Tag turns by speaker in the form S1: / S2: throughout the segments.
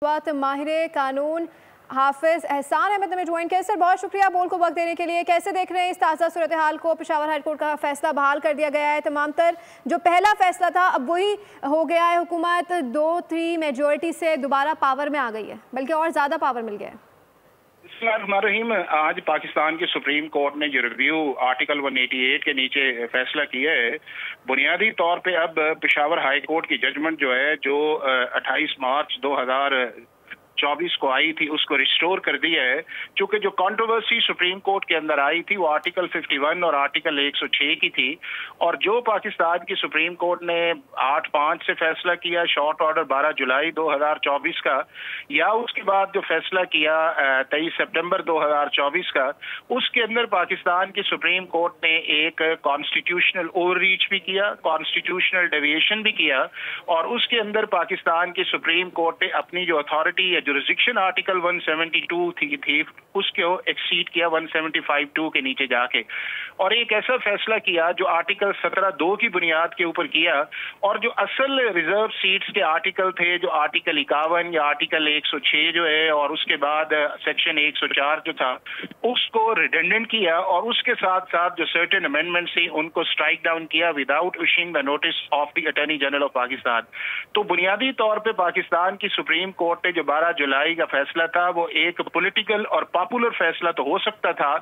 S1: बात माहिर कानून हाफिज एहसान अहमद ने ज्वाइन किया। सर बहुत शुक्रिया बोल को वक्त देने के लिए। कैसे देख रहे हैं इस ताज़ा सूरत हाल को? पेशावर हाई कोर्ट का फैसला बहाल कर दिया गया है। तमाम तर जो पहला फैसला था अब वही हो गया है। हुकूमत 2-3 मेजॉरिटी से दोबारा पावर में आ गई है, बल्कि और ज़्यादा पावर मिल गया है।
S2: बिस्मिल्लाहिर्रहमानिर्रहीम। आज पाकिस्तान की सुप्रीम कोर्ट ने जो रिव्यू आर्टिकल 188 के नीचे फैसला किया है, बुनियादी तौर पे अब पेशावर हाई कोर्ट की जजमेंट जो है, जो 28 मार्च 2024 को आई थी, उसको रिस्टोर कर दिया है। क्योंकि जो कंट्रोवर्सी सुप्रीम कोर्ट के अंदर आई थी वो आर्टिकल 51 और आर्टिकल 106 की थी, और जो पाकिस्तान की सुप्रीम कोर्ट ने 8/5 से फैसला किया, शॉर्ट ऑर्डर 12 जुलाई 2024 का, या उसके बाद जो फैसला किया 23 सितंबर 2024 का, उसके अंदर पाकिस्तान की सुप्रीम कोर्ट ने एक कॉन्स्टिट्यूशनल ओवररीच भी किया, कॉन्स्टिट्यूशनल डेविएशन भी किया, और उसके अंदर पाकिस्तान की सुप्रीम कोर्ट ने अपनी जो अथॉरिटी या जुरिस्डिक्शन आर्टिकल 172 थी उसको एक्सीड किया 175(2) के नीचे जाके, और एक ऐसा फैसला किया जो आर्टिकल 17(2) की बुनियाद के ऊपर किया, और जो असल रिजर्व सीट्स के आर्टिकल थे, जो आर्टिकल 51 या आर्टिकल 106 जो है, और उसके बाद सेक्शन 104 जो था, उसको रिडेंडेंट किया, और उसके साथ साथ जो सर्टेन अमेंडमेंट थी उनको स्ट्राइक डाउन किया without issuing the notice of the attorney general of Pakistan. तो बुनियादी तौर पर पाकिस्तान की सुप्रीम कोर्ट ने जो 12 जुलाई का फैसला था वो एक पॉलिटिकल और पॉपुलर फैसला तो हो सकता था,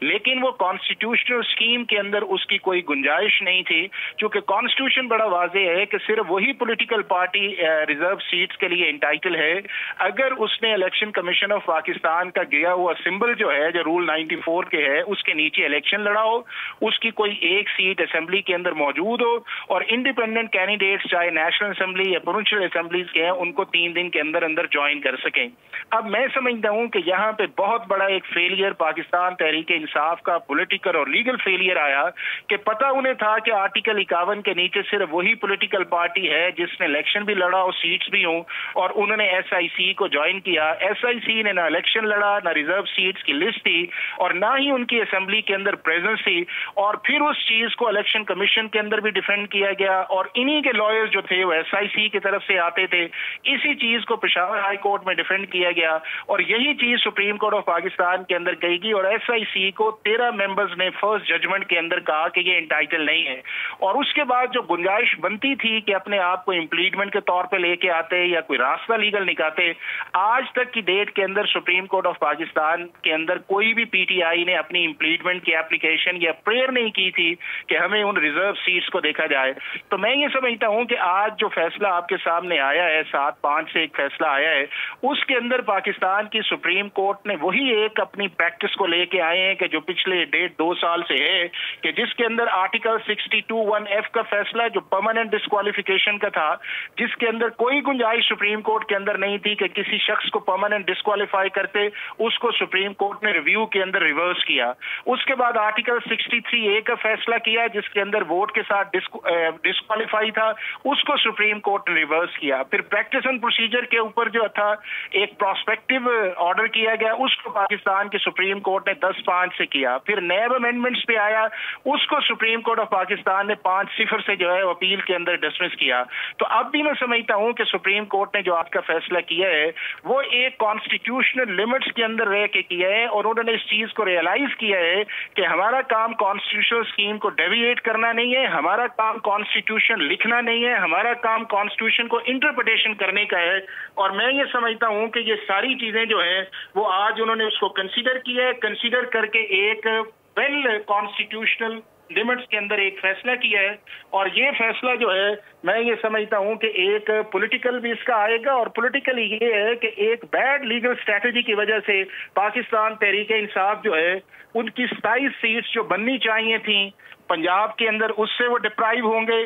S2: लेकिन वो कॉन्स्टिट्यूशनल स्कीम के अंदर उसकी कोई गुंजाइश नहीं थी, क्योंकि कॉन्स्टिट्यूशन बड़ा वाज़ेह है कि सिर्फ वही पॉलिटिकल पार्टी रिजर्व सीट्स के लिए एंटाइटल है अगर उसने इलेक्शन कमीशन ऑफ पाकिस्तान का गया हुआ सिंबल जो है, जो रूल 94 के है, उसके नीचे इलेक्शन लड़ा हो, उसकी कोई एक सीट असेंबली के अंदर मौजूद हो, और इंडिपेंडेंट कैंडिडेट्स चाहे नेशनल असेंबली या प्रोविंशियल असेंबलीज के हैं उनको 3 दिन के अंदर अंदर ज्वाइन कर सकें। अब मैं समझता हूं कि यहाँ पे बहुत बड़ा एक फेलियर पाकिस्तान तहरीक इंसाफ का पॉलिटिकल और लीगल फेलियर आया, कि पता उन्हें था कि आर्टिकल 51 के नीचे सिर्फ वही पॉलिटिकल पार्टी है जिसने इलेक्शन भी लड़ा और सीट्स भी हों, और उन्होंने SIC को ज्वाइन किया। SIC ने ना इलेक्शन लड़ा, ना रिजर्व सीट्स की लिस्ट थी, और ना ही उनकी असेंबली के अंदर प्रेजेंस थी, और फिर उस चीज को इलेक्शन कमीशन के अंदर भी डिफेंड किया गया, और इन्हीं के लॉयर्स जो थे वो SIC की तरफ से आते थे, इसी चीज को पेशावर हाई कोर्ट में डिफेंड किया गया, और यही चीज सुप्रीम कोर्ट ऑफ पाकिस्तान के अंदर कहेगी, और SIC को 13 मेंबर्स ने फर्स्ट जजमेंट के अंदर कहा कि ये एंटाइटल नहीं है। और उसके बाद जो गुंजाइश बनती थी कि अपने आप को इम्प्लीडमेंट के तौर पे लेके आते या कोई रास्ता लीगल निकालते, आज तक की डेट के अंदर सुप्रीम कोर्ट ऑफ पाकिस्तान के अंदर कोई भी PTI ने अपनी इम्प्लीडमेंट की एप्लीकेशन या प्रेयर नहीं की थी कि हमें उन रिजर्व सीट्स को देखा जाए। तो मैं ये समझता हूं कि आज जो फैसला आपके सामने आया है, 7/5 से एक फैसला आया है, उसके अंदर पाकिस्तान की सुप्रीम कोर्ट ने वही एक अपनी प्रैक्टिस को लेके आए हैं कि जो पिछले 1.5-2 साल से है, कि जिसके अंदर आर्टिकल 62(1)(f) का फैसला जो परमानेंट डिस्क्वालिफिकेशन का था, जिसके अंदर कोई गुंजाइश सुप्रीम कोर्ट के अंदर नहीं थी कि किसी शख्स को परमानेंट डिस्क्वालीफाई करते, उसको सुप्रीम कोर्ट ने रिव्यू के अंदर रिवर्स किया। उसके बाद आर्टिकल 63(a) का फैसला किया, जिसके अंदर वोट के साथ डिस्क्वालीफाई था, उसको सुप्रीम कोर्ट ने रिवर्स किया। फिर प्रैक्टिस एंड प्रोसीजर के ऊपर जो था एक प्रोस्पेक्टिव ऑर्डर किया गया, उसको पाकिस्तान की सुप्रीम कोर्ट ने 10/5 से किया। फिर नैब अमेंडमेंट्स पे आया, उसको सुप्रीम कोर्ट ऑफ पाकिस्तान ने 5-0 से जो है अपील के अंदर डिसमिस किया। तो अब भी मैं समझता हूं कि सुप्रीम कोर्ट ने जो आपका फैसला किया है वो एक कॉन्स्टिट्यूशनल लिमिट्स के अंदर रह के किया है, और उन्होंने इस चीज को रियलाइज किया है कि हमारा काम कॉन्स्टिट्यूशनल स्कीम को डेविएट करना नहीं है, हमारा काम कॉन्स्टिट्यूशन लिखना नहीं है, हमारा काम कॉन्स्टिट्यूशन को इंटरप्रिटेशन करने का है। और मैं ये समझता हूं कि ये सारी चीजें जो है वो आज उन्होंने उसको कंसीडर किया है, कंसीडर करके एक वेल कॉन्स्टिट्यूशनल लिमिट्स के अंदर एक फैसला किया है, और ये फैसला जो है मैं ये समझता हूं कि एक पॉलिटिकल भी इसका आएगा, और पॉलिटिकल ये है कि एक बैड लीगल स्ट्रैटेजी की वजह से पाकिस्तान तहरीक इंसाफ जो है उनकी 27 सीट्स जो बननी चाहिए थी पंजाब के अंदर, उससे वो डिप्राइव होंगे।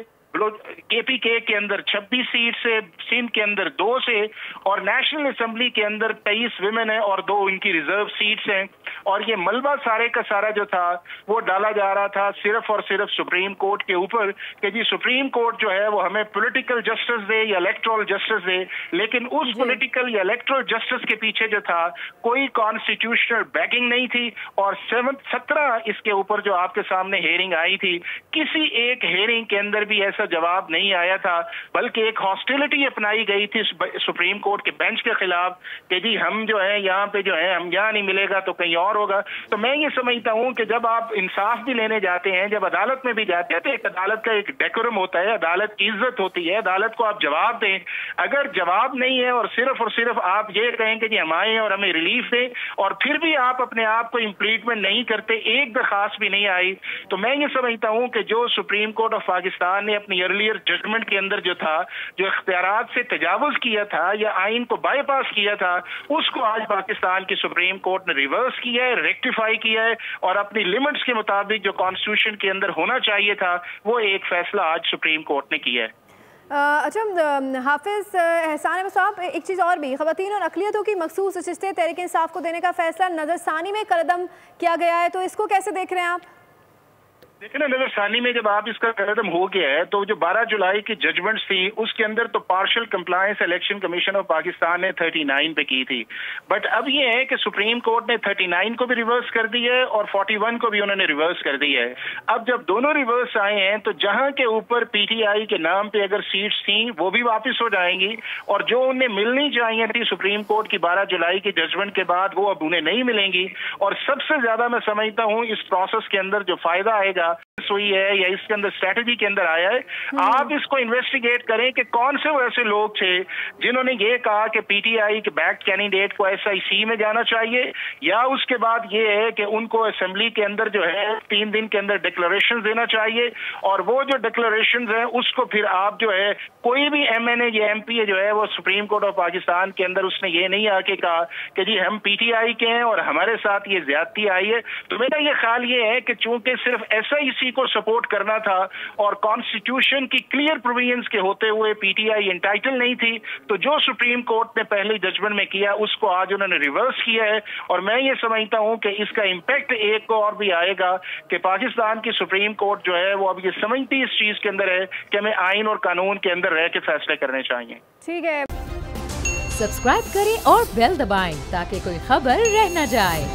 S2: KPK के अंदर 26 सीट से, सिंध के अंदर 2 से, और नेशनल असेंबली के अंदर 23 विमेन है और 2 इनकी रिजर्व सीट्स हैं। اور یہ ملبہ سارے کا سارا جو تھا وہ ڈالا جا رہا تھا صرف اور صرف سپریم کورٹ کے اوپر کہ جی سپریم کورٹ جو ہے وہ ہمیں پولیٹیکل جسٹس دے یا الیکٹرل جسٹس دے، لیکن اس پولیٹیکل یا الیکٹرل جسٹس کے پیچھے جو تھا کوئی کانسٹیٹیوشنل بیکنگ نہیں تھی، اور 17 اس کے اوپر جو آپ کے سامنے ہیئرنگ آئی تھی کسی ایک ہیئرنگ کے اندر بھی ایسا جواب نہیں آیا تھا، بلکہ ایک ہاسٹیلٹی اپنائی گئی تھی سپریم کورٹ کے بینچ کے خلاف کہ جی ہم جو ہے یہاں پہ جو ہے ہم یہاں نہیں ملے گا تو کہیں اور ہوگا۔ تو میں یہ سمجھتا ہوں کہ جب آپ انصاف بھی لینے جاتے ہیں، جب عدالت میں بھی جاتے ہیں تو ایک عدالت کا ایک ڈیکورم ہوتا ہے، عدالت کی عزت ہوتی ہے، عدالت کو آپ جواب دیں۔ اگر جواب نہیں ہے اور صرف آپ یہ کہیں کہ جی ہم آئے اور ہمیں ریلیف دیں، اور پھر بھی آپ اپنے آپ کو امپلیٹمنٹ نہیں کرتے، ایک درخواست بھی نہیں آئی، تو میں یہ سمجھتا ہوں کہ جو سپریم کورٹ آف پاکستان نے اپنی ارلیئر ججمنٹ کے اندر جو تھا، جو اختیارات سے تجاوز کیا تھا یا آئین کو بائی پاس کیا تھا، اس کو آج پاکستان کی سپریم کورٹ نے ریورس کیا ہے، ریکٹیفائی کیا ہے، اور اپنی لمٹس کے مطابق جو کانسٹیٹیوشن کے اندر ہونا چاہیے تھا وہ ایک فیصلہ آج سپریم کورٹ نے کیا ہے۔
S1: اچھا حافظ احسان احمد صاحب، ایک چیز اور بھی، خواتین اور اقلیتوں کی مخصوص نشستیں تحریک انصاف کو دینے کا فیصلہ نظر ثانی میں قدم کیا گیا ہے، تو اس کو کیسے دیکھ رہے ہیں آپ؟
S2: دیکھیں نا، نظر ثانی میں جب آپ اس کا قدم ہو گیا ہے تو جو 12 جولائی کی ججمنٹس تھی اس کے اندر تو partial compliance election commission of Pakistan نے 39 پہ کی تھی، بٹ اب یہ ہے کہ سپریم کورٹ نے 39 کو بھی ریورس کر دی ہے اور 41 کو بھی انہوں نے ریورس کر دی ہے۔ اب جب دونوں ریورس آئے ہیں تو جہاں کے اوپر پی ٹی آئی کے نام پہ اگر سیٹس تھیں وہ بھی واپس ہو جائیں گی، اور جو انہیں ملنی چاہیے تھی سپریم کورٹ کی 12 جولائی کی ججمنٹ کے بعد وہ اب انہیں نہیں ملیں گی۔ اور سب سے زیادہ میں سمجھتا ہوں اس پروسیس کے اندر جو فائدہ آئے گا ہوئی ہے یا اس کے اندر اسٹریٹجی کے اندر آیا ہے، آپ اس کو انویسٹیگیٹ کریں کہ کون سے وہ ایسے لوگ تھے جنہوں نے یہ کہا کہ پی ٹی آئی کے بیک کینڈیڈیٹ کو ایس آئی سی میں جانا چاہیے، یا اس کے بعد یہ ہے کہ ان کو اسمبلی کے اندر جو ہے 3 دن کے اندر ڈکلریشن دینا چاہیے، اور وہ جو ڈکلریشن ہیں اس کو پھر آپ جو ہے کوئی بھی ایم این اے یا ایم پی اے جو ہے وہ سپریم کورٹ آف پاکستان کے اندر اس نے یہ نہیں آ کے کہا کہ جی ہم پی ٹی آئی کے ہیں اور ہمارے ساتھ یہ زیادتی آئی ہے۔ تو میرا یہ خیال یہ ہے کہ چونکہ صرف ایس آئی سی کو سپورٹ کرنا تھا اور کانسٹیٹیوشن کی کلیئر پروویژنز کے ہوتے ہوئے پی ٹی آئی انٹائٹل نہیں تھی، تو جو سپریم کورٹ نے پہلی ججمنٹ میں کیا اس کو آج انہوں نے ریورس کیا ہے۔ اور میں یہ سمجھتا ہوں کہ اس کا امپیکٹ ایک اور بھی آئے گا کہ پاکستان کی سپریم کورٹ جو ہے وہ اب یہ سمجھتی اس چیز کے اندر ہے کہ ہمیں آئین اور قانون کے اندر رہ کے فیصلے کرنے چاہیے۔
S1: ٹھیک ہے،
S3: سبسکرائب کریں اور بیل دبائیں تاکہ کوئی خبر رہ نہ جائے۔